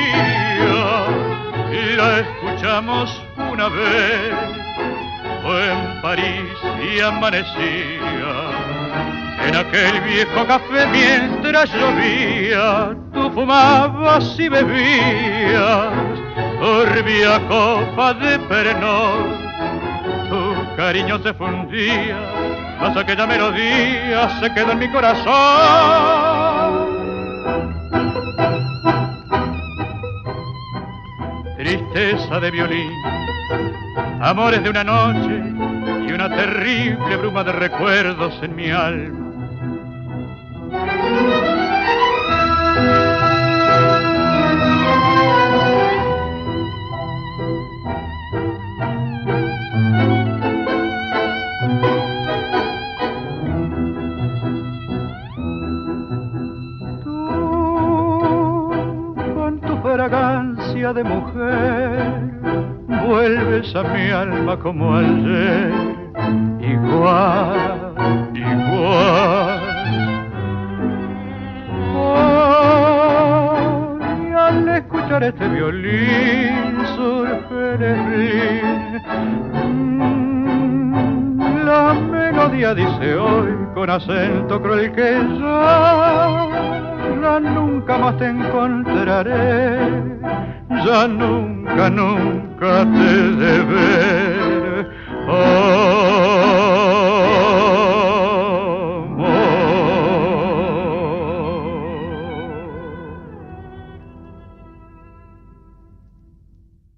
melodía y la escuchamos una vez. Fue en París y amanecía en aquel viejo café mientras llovía. Tú fumabas y bebías turbia copa de Pernod. Tu cariño se fundía, mas aquella melodía se quedó en mi corazón. Tristeza de violín, amores de una noche y una terrible bruma de recuerdos en mi alma. Fragancia de mujer, vuelves a mi alma como ayer, igual, igual. Hoy al escuchar este violín surge el la melodía dice hoy con acento cruel que ya nunca más te encontraré, ya nunca, nunca te de ver.